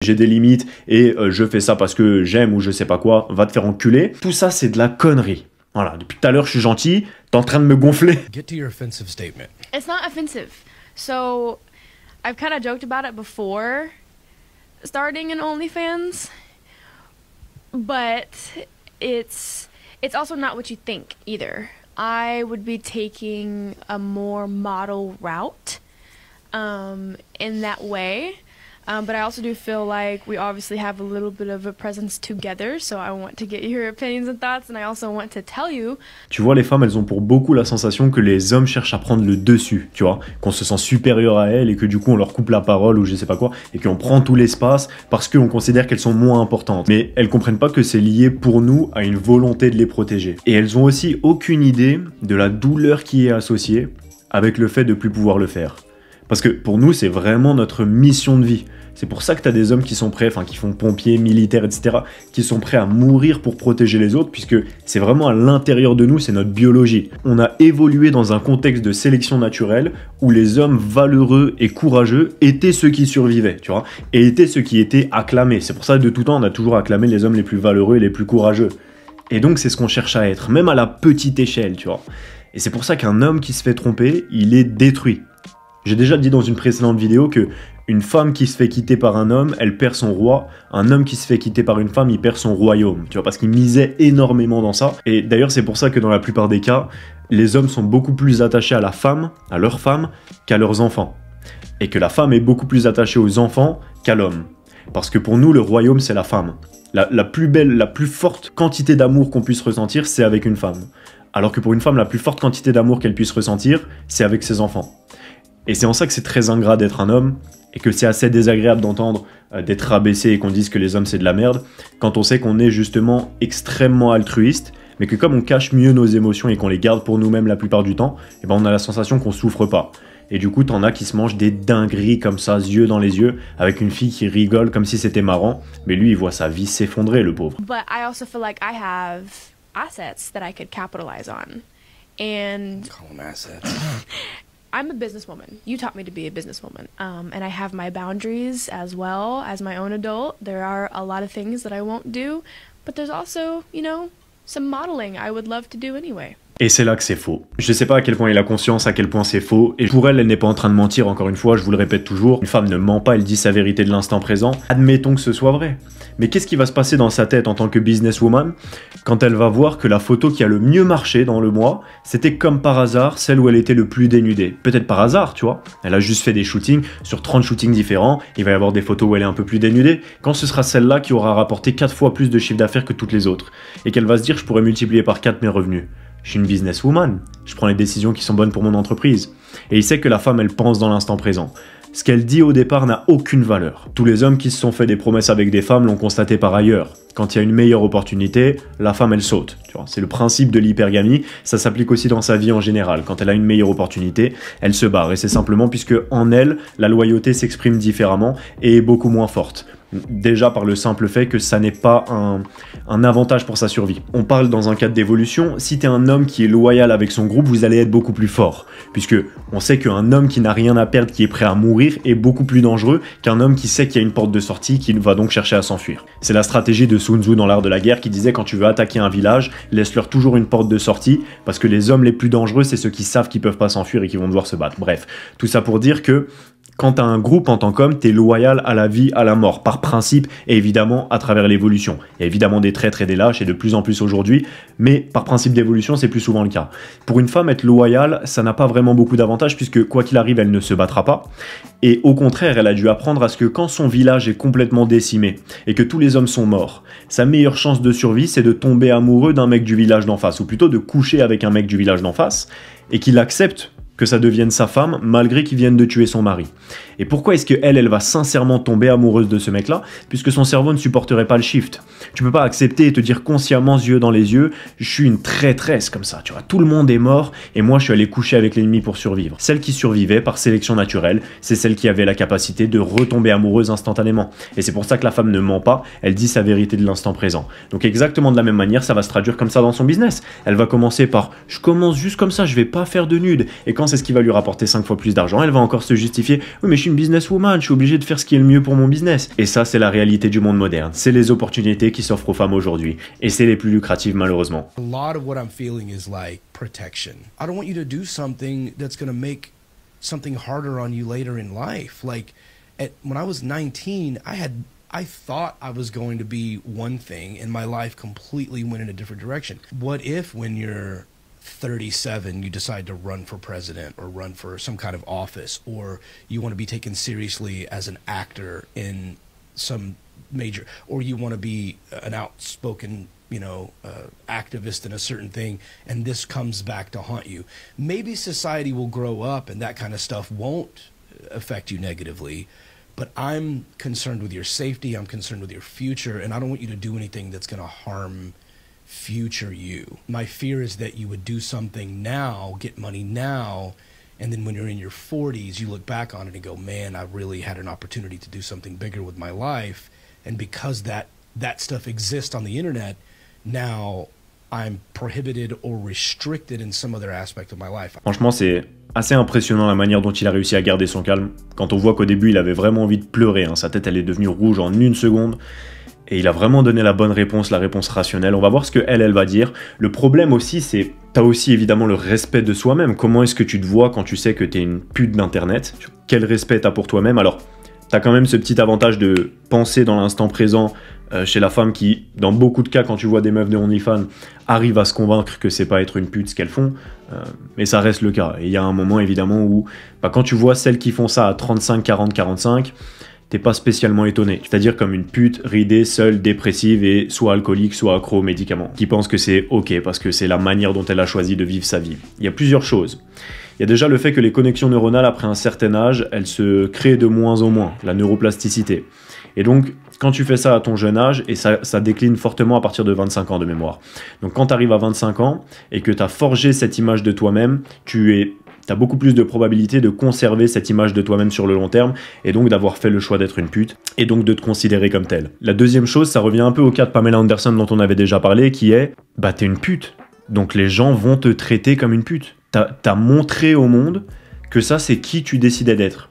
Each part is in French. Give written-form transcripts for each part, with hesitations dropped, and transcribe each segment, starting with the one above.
j'ai des limites et je fais ça parce que j'aime ou je sais pas quoi, va te faire enculer. Tout ça, c'est de la connerie. Voilà, depuis tout à l'heure, je suis gentil, t'es en train de me gonfler. Get to your offensive statement. It's not offensive. So, I've kind of joked about it before starting an OnlyFans, but it's also not what you think either. I would be taking a more model route in that way. But I also do feel like we obviously have a little bit of a presence together, so I want to get your opinions and thoughts, and I also want to tell you. Tu vois, les femmes, elles ont pour beaucoup la sensation que les hommes cherchent à prendre le dessus, tu vois, qu'on se sent supérieur à elles et que du coup on leur coupe la parole ou je sais pas quoi, et qu'on prend tout l'espace parce qu'on considère qu'elles sont moins importantes. Mais elles comprennent pas que c'est lié pour nous à une volonté de les protéger. Et elles ont aussi aucune idée de la douleur qui est associée avec le fait de plus pouvoir le faire. Parce que pour nous, c'est vraiment notre mission de vie. C'est pour ça que tu as des hommes qui sont prêts, enfin qui font pompiers, militaires, etc., qui sont prêts à mourir pour protéger les autres, puisque c'est vraiment à l'intérieur de nous, c'est notre biologie. On a évolué dans un contexte de sélection naturelle où les hommes valeureux et courageux étaient ceux qui survivaient, tu vois, et étaient ceux qui étaient acclamés. C'est pour ça que de tout temps, on a toujours acclamé les hommes les plus valeureux et les plus courageux. Et donc, c'est ce qu'on cherche à être, même à la petite échelle, tu vois. Et c'est pour ça qu'un homme qui se fait tromper, il est détruit. J'ai déjà dit dans une précédente vidéo que une femme qui se fait quitter par un homme, elle perd son roi. Un homme qui se fait quitter par une femme, il perd son royaume. Tu vois, parce qu'il misait énormément dans ça. Et d'ailleurs, c'est pour ça que dans la plupart des cas, les hommes sont beaucoup plus attachés à la femme, à leur femme, qu'à leurs enfants. Et que la femme est beaucoup plus attachée aux enfants qu'à l'homme. Parce que pour nous, le royaume, c'est la femme. La plus belle, la plus forte quantité d'amour qu'on puisse ressentir, c'est avec une femme. Alors que pour une femme, la plus forte quantité d'amour qu'elle puisse ressentir, c'est avec ses enfants. Et c'est en ça que c'est très ingrat d'être un homme, et que c'est assez désagréable d'entendre d'être rabaissé et qu'on dise que les hommes c'est de la merde, quand on sait qu'on est justement extrêmement altruiste, mais que comme on cache mieux nos émotions et qu'on les garde pour nous-mêmes la plupart du temps, et ben on a la sensation qu'on souffre pas. Et du coup, t'en as qui se mangent des dingueries comme ça, yeux dans les yeux, avec une fille qui rigole comme si c'était marrant, mais lui il voit sa vie s'effondrer, le pauvre. But I also feel like I have assets that I could capitalize on. And Call them assets. I'm a businesswoman. You taught me to be a businesswoman. And I have my boundaries as well as my own adult. There are a lot of things that I won't do, but there's also, you know, some modeling I would love to do anyway. Et c'est là que c'est faux. Je sais pas à quel point il a conscience, à quel point c'est faux, et pour elle, elle n'est pas en train de mentir, encore une fois, je vous le répète toujours, une femme ne ment pas, elle dit sa vérité de l'instant présent, admettons que ce soit vrai. Mais qu'est-ce qui va se passer dans sa tête en tant que businesswoman quand elle va voir que la photo qui a le mieux marché dans le mois, c'était comme par hasard celle où elle était le plus dénudée. Peut-être par hasard, tu vois, elle a juste fait des shootings, sur 30 shootings différents, il va y avoir des photos où elle est un peu plus dénudée, quand ce sera celle-là qui aura rapporté 4 fois plus de chiffre d'affaires que toutes les autres, et qu'elle va se dire je pourrais multiplier par 4 mes revenus. Je suis une businesswoman, je prends les décisions qui sont bonnes pour mon entreprise. Et il sait que la femme, elle pense dans l'instant présent. Ce qu'elle dit au départ n'a aucune valeur. Tous les hommes qui se sont fait des promesses avec des femmes l'ont constaté par ailleurs. Quand il y a une meilleure opportunité, la femme, elle saute. Tu vois, c'est le principe de l'hypergamie, ça s'applique aussi dans sa vie en général. Quand elle a une meilleure opportunité, elle se barre. Et c'est simplement puisque en elle, la loyauté s'exprime différemment et est beaucoup moins forte. Déjà par le simple fait que ça n'est pas un avantage pour sa survie. On parle dans un cadre d'évolution, si t'es un homme qui est loyal avec son groupe, vous allez être beaucoup plus fort. Puisque on sait qu'un homme qui n'a rien à perdre, qui est prêt à mourir, est beaucoup plus dangereux qu'un homme qui sait qu'il y a une porte de sortie, qui va donc chercher à s'enfuir. C'est la stratégie de Sun Tzu dans l'art de la guerre qui disait quand tu veux attaquer un village, laisse-leur toujours une porte de sortie, parce que les hommes les plus dangereux, c'est ceux qui savent qu'ils peuvent pas s'enfuir et qui vont devoir se battre. Bref, tout ça pour dire que quand t'as un groupe en tant qu'homme, t'es loyal à la vie, à la mort, par principe, et évidemment à travers l'évolution. Il y a évidemment des traîtres et des lâches, et de plus en plus aujourd'hui, mais par principe d'évolution, c'est plus souvent le cas. Pour une femme, être loyale, ça n'a pas vraiment beaucoup d'avantages, puisque quoi qu'il arrive, elle ne se battra pas. Et au contraire, elle a dû apprendre à ce que quand son village est complètement décimé, et que tous les hommes sont morts, sa meilleure chance de survie, c'est de tomber amoureux d'un mec du village d'en face, ou plutôt de coucher avec un mec du village d'en face, et qu'il accepte que ça devienne sa femme, malgré qu'il vienne de tuer son mari. Et pourquoi est-ce qu'elle va sincèrement tomber amoureuse de ce mec-là? Puisque son cerveau ne supporterait pas le shift. Tu peux pas accepter et te dire consciemment, yeux dans les yeux, je suis une traîtresse comme ça, tu vois, tout le monde est mort, et moi je suis allé coucher avec l'ennemi pour survivre. Celle qui survivait par sélection naturelle, c'est celle qui avait la capacité de retomber amoureuse instantanément. Et c'est pour ça que la femme ne ment pas, elle dit sa vérité de l'instant présent. Donc exactement de la même manière, ça va se traduire comme ça dans son business. Elle va commencer par, je commence juste comme ça, je vais pas faire de nude. Et quand c'est ce qui va lui rapporter 5 fois plus d'argent, elle va encore se justifier, oui mais je suis une businesswoman, je suis obligé de faire ce qui est le mieux pour mon business. Et ça, c'est la réalité du monde moderne. C'est les opportunités qui s'offrent aux femmes aujourd'hui. Et c'est les plus lucratives, malheureusement. A lot of what I'm feeling is like protection. I don't want you to do something that's going to make something harder on you later in life. Like when I was 19, I thought I was going to be one thing and my life completely went in a different direction. What if when you're 37 you decide to run for president or run for some kind of office, or you want to be taken seriously as an actor in some major, or you want to be an outspoken activist in a certain thing, and this comes back to haunt you? Maybe society will grow up and that kind of stuff won't affect you negatively, but I'm concerned with your safety, I'm concerned with your future, and I don't want you to do anything that's going to harm future you. My fear is that you would do something now, get money now, and then when you're in your 40s, you look back on it and go, man, I really had an opportunity to do something bigger with my life, and because that stuff exists on the internet, now I'm prohibited or restricted in some other aspect of my life. Franchement, c'est assez impressionnant la manière dont il a réussi à garder son calme. Quand on voit qu'au début, il avait vraiment envie de pleurer, hein. Sa tête, elle est devenue rouge en une seconde. Et il a vraiment donné la bonne réponse, la réponse rationnelle. On va voir ce que elle va dire. Le problème aussi, c'est... T'as aussi évidemment le respect de soi-même. Comment est-ce que tu te vois quand tu sais que t'es une pute d'internet? Quel respect t'as pour toi-même? Alors, t'as quand même ce petit avantage de penser dans l'instant présent chez la femme qui, dans beaucoup de cas, quand tu vois des meufs de OnlyFans, arrive à se convaincre que c'est pas être une pute ce qu'elles font, mais ça reste le cas. Et il y a un moment évidemment où, quand tu vois celles qui font ça à 35, 40, 45, t'es pas spécialement étonné. C'est-à-dire comme une pute ridée, seule, dépressive et soit alcoolique, soit accro aux médicaments, qui pense que c'est ok parce que c'est la manière dont elle a choisi de vivre sa vie. Il y a plusieurs choses. Il y a déjà le fait que les connexions neuronales, après un certain âge, elles se créent de moins en moins, la neuroplasticité. Et donc, quand tu fais ça à ton jeune âge, et ça décline fortement à partir de 25 ans de mémoire. Donc quand tu arrives à 25 ans et que tu as forgé cette image de toi-même, tu as beaucoup plus de probabilité de conserver cette image de toi-même sur le long terme, et donc d'avoir fait le choix d'être une pute, et donc de te considérer comme telle. La deuxième chose, ça revient un peu au cas de Pamela Anderson dont on avait déjà parlé, qui est, t'es une pute, donc les gens vont te traiter comme une pute. T'as montré au monde que ça, c'est qui tu décidais d'être.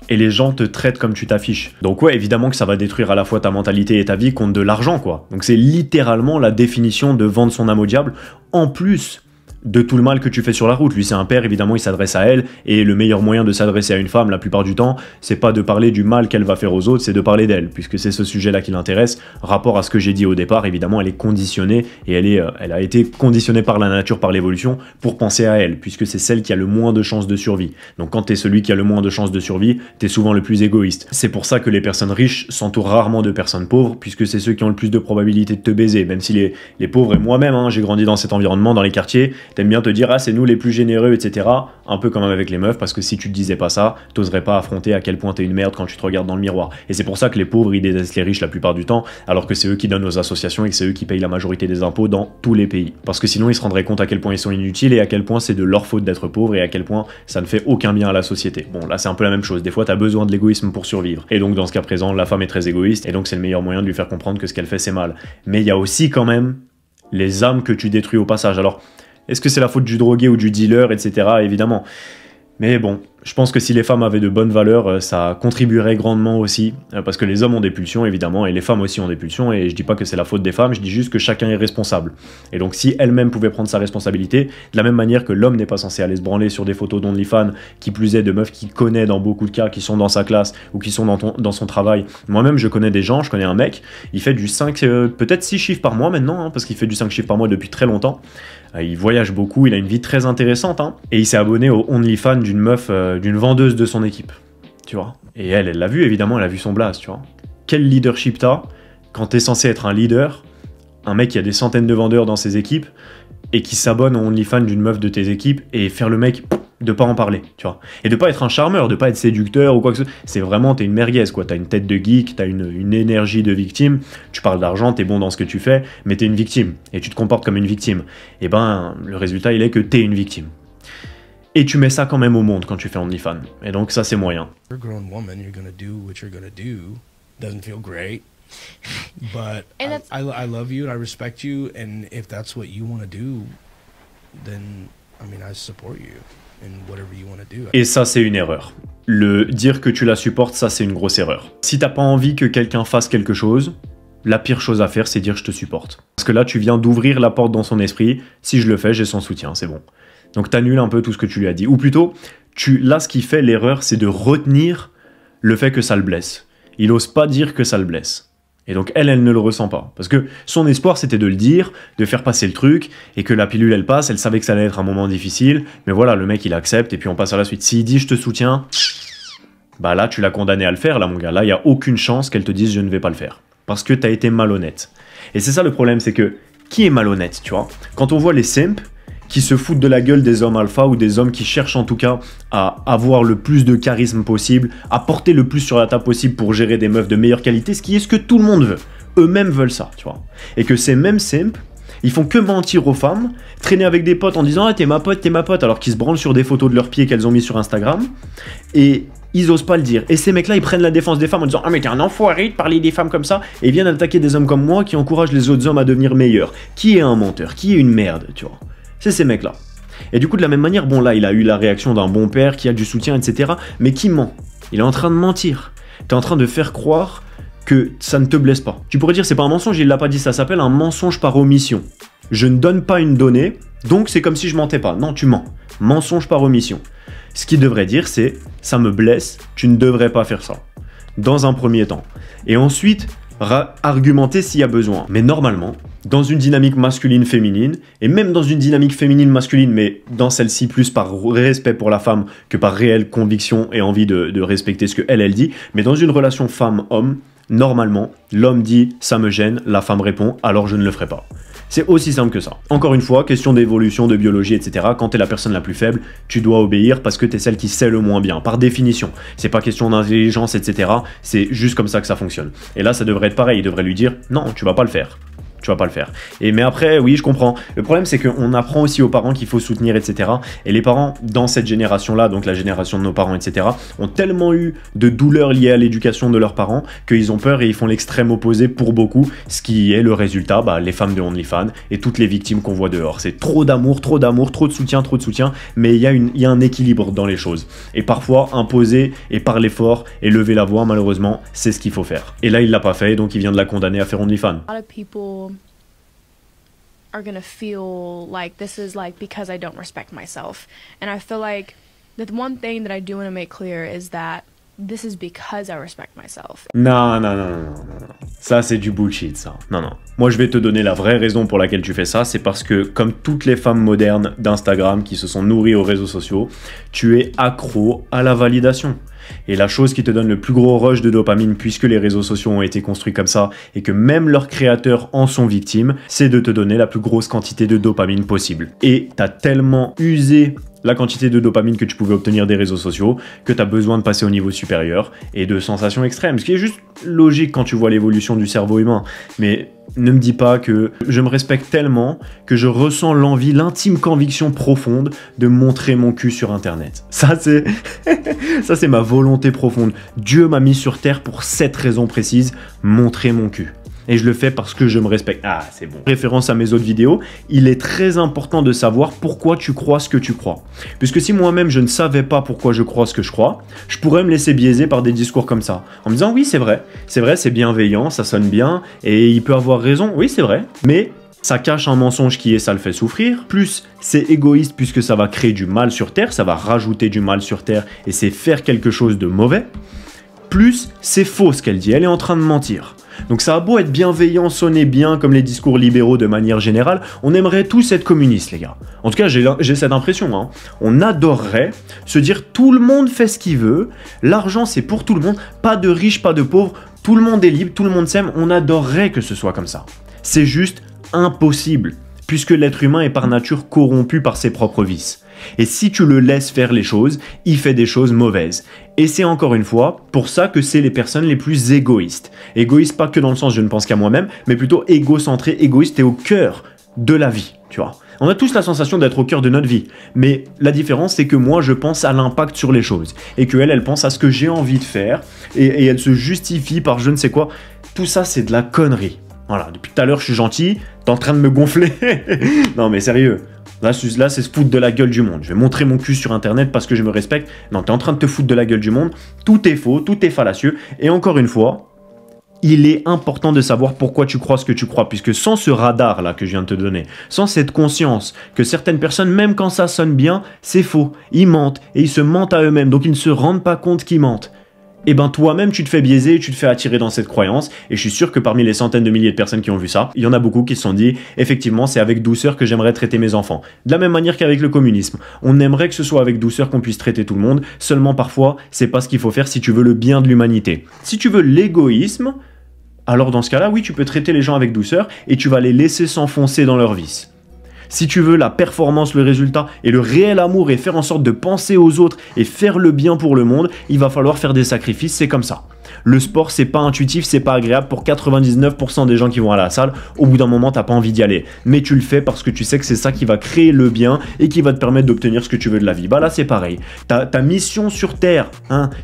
Et les gens te traitent comme tu t'affiches. Donc ouais, évidemment que ça va détruire à la fois ta mentalité et ta vie contre de l'argent, quoi. Donc c'est littéralement la définition de vendre son âme au diable, en plus de tout le mal que tu fais sur la route. Lui, c'est un père, évidemment, il s'adresse à elle, et le meilleur moyen de s'adresser à une femme, la plupart du temps, c'est pas de parler du mal qu'elle va faire aux autres, c'est de parler d'elle, puisque c'est ce sujet-là qui l'intéresse. Rapport à ce que j'ai dit au départ, évidemment, elle est conditionnée, et elle a été conditionnée par la nature, par l'évolution, pour penser à elle, puisque c'est celle qui a le moins de chances de survie. Donc quand t'es celui qui a le moins de chances de survie, t'es souvent le plus égoïste. C'est pour ça que les personnes riches s'entourent rarement de personnes pauvres, puisque c'est ceux qui ont le plus de probabilité de te baiser, même si les pauvres, et moi-même, j'ai grandi dans cet environnement, dans les quartiers, t'aimes bien te dire, ah, c'est nous les plus généreux, etc. Un peu comme avec les meufs, parce que si tu te disais pas ça, t'oserais pas affronter à quel point t'es une merde quand tu te regardes dans le miroir. Et c'est pour ça que les pauvres, ils détestent les riches la plupart du temps, alors que c'est eux qui donnent aux associations et que c'est eux qui payent la majorité des impôts dans tous les pays. Parce que sinon, ils se rendraient compte à quel point ils sont inutiles et à quel point c'est de leur faute d'être pauvres et à quel point ça ne fait aucun bien à la société. Bon, là, c'est un peu la même chose. Des fois, t'as besoin de l'égoïsme pour survivre. Et donc, dans ce cas présent, la femme est très égoïste, et donc c'est le meilleur moyen de lui faire comprendre que ce qu'elle fait, c'est mal. Mais il y a aussi quand même les âmes que tu détruis au passage. Alors, est-ce que c'est la faute du drogué ou du dealer, etc. Évidemment. Mais bon, je pense que si les femmes avaient de bonnes valeurs, ça contribuerait grandement aussi, parce que les hommes ont des pulsions, évidemment, et les femmes aussi ont des pulsions, et je dis pas que c'est la faute des femmes, je dis juste que chacun est responsable. Et donc si elle-même pouvait prendre sa responsabilité, de la même manière que l'homme n'est pas censé aller se branler sur des photos d'OnlyFans, qui plus est de meufs qu'il connaît dans beaucoup de cas, qui sont dans sa classe, ou qui sont dans son travail. Moi-même, je connais des gens, je connais un mec, il fait du 5, peut-être 6 chiffres par mois maintenant, parce qu'il fait du 5 chiffres par mois depuis très longtemps. Il voyage beaucoup, il a une vie très intéressante, et il s'est abonné au OnlyFans d'une meuf, d'une vendeuse de son équipe, tu vois. Et elle l'a vu, évidemment, elle a vu son blaze, tu vois. Quel leadership t'as quand t'es censé être un leader, un mec qui a des centaines de vendeurs dans ses équipes, et qui s'abonne au OnlyFans d'une meuf de tes équipes, et faire le mec de pas en parler, tu vois. Et de pas être un charmeur, de pas être séducteur ou quoi que ce soit. C'est vraiment, t'es une merguez, quoi. T'as une tête de geek, t'as une énergie de victime, tu parles d'argent, t'es bon dans ce que tu fais, mais t'es une victime, et tu te comportes comme une victime. Et ben, le résultat, il est que t'es une victime. Et tu mets ça quand même au monde quand tu fais OnlyFans. Et donc ça, c'est moyen. You're a grown woman, you're gonna do what you're gonna do. Doesn't feel great. But I love you and I respect you, and if that's what you want to do, then I mean I support you and whatever you want to do. Et ça, c'est une erreur. Le dire que tu la supportes, ça, c'est une grosse erreur. Si t'as pas envie que quelqu'un fasse quelque chose, la pire chose à faire, c'est dire je te supporte. Parce que là, tu viens d'ouvrir la porte dans son esprit. Si je le fais, j'ai son soutien, c'est bon. Donc t'annules un peu tout ce que tu lui as dit. Ou plutôt, là, ce qui fait l'erreur, c'est de retenir le fait que ça le blesse. Il ose pas dire que ça le blesse. Et donc elle ne le ressent pas. Parce que son espoir, c'était de le dire, de faire passer le truc, et que la pilule, elle passe, elle savait que ça allait être un moment difficile, mais voilà, le mec, il accepte, et puis on passe à la suite. S'il dit « je te soutiens », bah là, tu l'as condamné à le faire, là, mon gars. Là, il n'y a aucune chance qu'elle te dise « je ne vais pas le faire ». Parce que t'as été malhonnête. Et c'est ça le problème, c'est que, qui est malhonnête, tu vois? Quand on voit les simps qui se foutent de la gueule des hommes alpha, ou des hommes qui cherchent en tout cas à avoir le plus de charisme possible, à porter le plus sur la table possible pour gérer des meufs de meilleure qualité, ce qui est ce que tout le monde veut. Eux-mêmes veulent ça, tu vois. Et que ces mêmes simps, ils font que mentir aux femmes, traîner avec des potes en disant « ah, t'es ma pote », alors qu'ils se branlent sur des photos de leurs pieds qu'elles ont mis sur Instagram, et ils osent pas le dire. Et ces mecs-là, ils prennent la défense des femmes en disant « ah, mais t'es un enfoiré de parler des femmes comme ça », et ils viennent attaquer des hommes comme moi qui encouragent les autres hommes à devenir meilleurs. Qui est un menteur? Qui est une merde, tu vois? C'est ces mecs-là. Et du coup, de la même manière, bon là, il a eu la réaction d'un bon père qui a du soutien, etc. Mais qui ment? Il est en train de mentir. T'es en train de faire croire que ça ne te blesse pas. Tu pourrais dire, c'est pas un mensonge, il l'a pas dit, ça s'appelle un mensonge par omission. Je ne donne pas une donnée, donc c'est comme si je mentais pas. Non, tu mens. Mensonge par omission. Ce qu'il devrait dire, c'est, ça me blesse, tu ne devrais pas faire ça. Dans un premier temps. Et ensuite, argumenter s'il y a besoin. Mais normalement, dans une dynamique masculine-féminine, et même dans une dynamique féminine-masculine, mais dans celle-ci plus par respect pour la femme que par réelle conviction et envie de respecter ce que elle dit, mais dans une relation femme-homme, normalement, l'homme dit « ça me gêne », la femme répond « alors je ne le ferai pas ». C'est aussi simple que ça. Encore une fois, question d'évolution, de biologie, etc. Quand t'es la personne la plus faible, tu dois obéir parce que t'es celle qui sait le moins bien, par définition. C'est pas question d'intelligence, etc. C'est juste comme ça que ça fonctionne. Et là, ça devrait être pareil. Il devrait lui dire « non, tu vas pas le faire ». Tu vas pas le faire. Mais après, oui, je comprends. Le problème, c'est qu'on apprend aussi aux parents qu'il faut soutenir, etc. Et les parents, dans cette génération-là, donc la génération de nos parents, etc., ont tellement eu de douleurs liées à l'éducation de leurs parents qu'ils ont peur et ils font l'extrême opposé pour beaucoup, ce qui est le résultat, les femmes de OnlyFans et toutes les victimes qu'on voit dehors. C'est trop d'amour, trop de soutien, mais il y a un équilibre dans les choses. Et parfois, imposer et parler fort et lever la voix, malheureusement, c'est ce qu'il faut faire. Et là, il l'a pas fait, donc il vient de la condamner à faire OnlyFans. Are gonna feel like this is like because I don't respect myself, and I feel like the one thing that I do want to make clear is that this is because I respect myself. Non. Ça, c'est du bullshit, ça. Non. Moi, je vais te donner la vraie raison pour laquelle tu fais ça. C'est parce que, comme toutes les femmes modernes d'Instagram qui se sont nourries aux réseaux sociaux, tu es accro à la validation. Et la chose qui te donne le plus gros rush de dopamine, puisque les réseaux sociaux ont été construits comme ça, et que même leurs créateurs en sont victimes, c'est de te donner la plus grosse quantité de dopamine possible. Et t'as tellement usé la quantité de dopamine que tu pouvais obtenir des réseaux sociaux, que tu as besoin de passer au niveau supérieur et de sensations extrêmes. Ce qui est juste logique quand tu vois l'évolution du cerveau humain. Mais ne me dis pas que je me respecte tellement que je ressens l'envie, l'intime conviction profonde de montrer mon cul sur Internet. Ça, c'est ma volonté profonde. Dieu m'a mis sur Terre pour cette raison précise, montrer mon cul. Et je le fais parce que je me respecte. Ah, c'est bon. Référence à mes autres vidéos, il est très important de savoir pourquoi tu crois ce que tu crois. Puisque si moi-même je ne savais pas pourquoi je crois ce que je crois, je pourrais me laisser biaiser par des discours comme ça. En me disant oui, c'est vrai, c'est bienveillant, ça sonne bien, et il peut avoir raison, oui, c'est vrai, mais ça cache un mensonge qui est ça le fait souffrir, plus c'est égoïste puisque ça va créer du mal sur Terre, ça va rajouter du mal sur Terre, et c'est faire quelque chose de mauvais, plus c'est faux ce qu'elle dit, elle est en train de mentir. Donc ça a beau être bienveillant, sonner bien comme les discours libéraux de manière générale, on aimerait tous être communistes les gars. En tout cas j'ai cette impression, hein. On adorerait se dire tout le monde fait ce qu'il veut, l'argent c'est pour tout le monde, pas de riches, pas de pauvres, tout le monde est libre, tout le monde s'aime, on adorerait que ce soit comme ça. C'est juste impossible, puisque l'être humain est par nature corrompu par ses propres vices. Et si tu le laisses faire les choses, il fait des choses mauvaises. Et c'est encore une fois pour ça que c'est les personnes les plus égoïstes. Égoïstes pas que dans le sens je ne pense qu'à moi-même, mais plutôt égocentré, égoïste et au cœur de la vie, tu vois. On a tous la sensation d'être au cœur de notre vie, mais la différence c'est que moi je pense à l'impact sur les choses, et qu'elle, elle pense à ce que j'ai envie de faire, et elle se justifie par je ne sais quoi. Tout ça c'est de la connerie. Voilà, depuis tout à l'heure je suis gentil, t'es en train de me gonfler. Non mais sérieux. Là, c'est se foutre de la gueule du monde. Je vais montrer mon cul sur internet parce que je me respecte. Non, t'es en train de te foutre de la gueule du monde. Tout est faux, tout est fallacieux. Et encore une fois, il est important de savoir pourquoi tu crois ce que tu crois, puisque sans ce radar-là que je viens de te donner, sans cette conscience que certaines personnes, même quand ça sonne bien, c'est faux. Ils mentent et ils se mentent à eux-mêmes, donc ils ne se rendent pas compte qu'ils mentent. Et ben toi-même tu te fais biaiser, tu te fais attirer dans cette croyance, et je suis sûr que parmi les centaines de milliers de personnes qui ont vu ça, il y en a beaucoup qui se sont dit, effectivement c'est avec douceur que j'aimerais traiter mes enfants. De la même manière qu'avec le communisme, on aimerait que ce soit avec douceur qu'on puisse traiter tout le monde, seulement parfois c'est pas ce qu'il faut faire si tu veux le bien de l'humanité. Si tu veux l'égoïsme, alors dans ce cas-là, oui, tu peux traiter les gens avec douceur et tu vas les laisser s'enfoncer dans leurs vices. Si tu veux la performance, le résultat et le réel amour et faire en sorte de penser aux autres et faire le bien pour le monde, il va falloir faire des sacrifices, c'est comme ça. Le sport, c'est pas intuitif, c'est pas agréable pour 99% des gens qui vont à la salle. Au bout d'un moment, t'as pas envie d'y aller. Mais tu le fais parce que tu sais que c'est ça qui va créer le bien et qui va te permettre d'obtenir ce que tu veux de la vie. Bah là, c'est pareil. Ta mission sur Terre,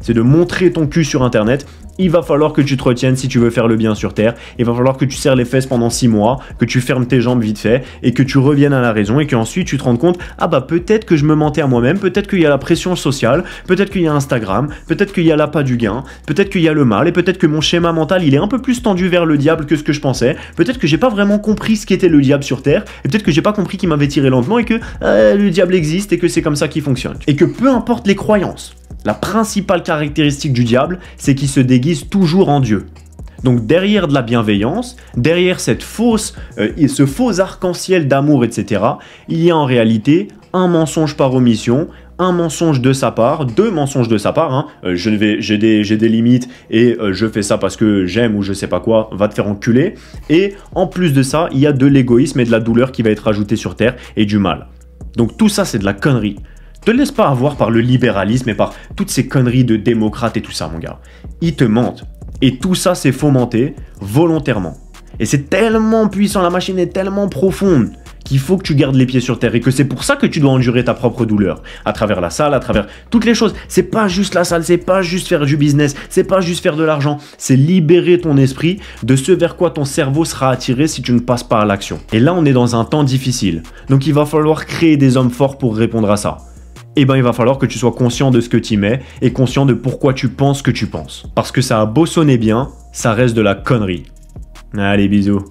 c'est de montrer ton cul sur Internet. Il va falloir que tu te retiennes si tu veux faire le bien sur Terre. Il va falloir que tu serres les fesses pendant 6 mois, que tu fermes tes jambes vite fait et que tu reviennes à la raison et qu'ensuite tu te rendes compte, ah bah peut-être que je me mentais à moi-même, peut-être qu'il y a la pression sociale, peut-être qu'il y a Instagram, peut-être qu'il y a l'appât du gain, peut-être qu'il y a le mal et peut-être que mon schéma mental il est un peu plus tendu vers le diable que ce que je pensais, peut-être que j'ai pas vraiment compris ce qu'était le diable sur Terre et peut-être que j'ai pas compris qu'il m'avait tiré lentement et que le diable existe et que c'est comme ça qu'il fonctionne. Et que peu importe les croyances, la principale caractéristique du diable, c'est qu'il se déguise toujours en Dieu. Donc derrière de la bienveillance, derrière ce faux arc-en-ciel d'amour, etc., il y a en réalité un mensonge par omission, un mensonge de sa part, 2 mensonges de sa part, j'ai des limites et je fais ça parce que j'aime ou je sais pas quoi, va te faire enculer. Et en plus de ça, il y a de l'égoïsme et de la douleur qui va être ajoutée sur Terre et du mal. Donc tout ça, c'est de la connerie. Te laisse pas avoir par le libéralisme et par toutes ces conneries de démocrates et tout ça, mon gars. Ils te mentent. Et tout ça, c'est fomenté volontairement. Et c'est tellement puissant, la machine est tellement profonde qu'il faut que tu gardes les pieds sur terre et que c'est pour ça que tu dois endurer ta propre douleur. À travers la salle, à travers toutes les choses. C'est pas juste la salle, c'est pas juste faire du business, c'est pas juste faire de l'argent. C'est libérer ton esprit de ce vers quoi ton cerveau sera attiré si tu ne passes pas à l'action. Et là, on est dans un temps difficile. Donc il va falloir créer des hommes forts pour répondre à ça. Eh ben il va falloir que tu sois conscient de ce que tu y mets et conscient de pourquoi tu penses ce que tu penses. Parce que ça a beau sonner bien, ça reste de la connerie. Allez, bisous.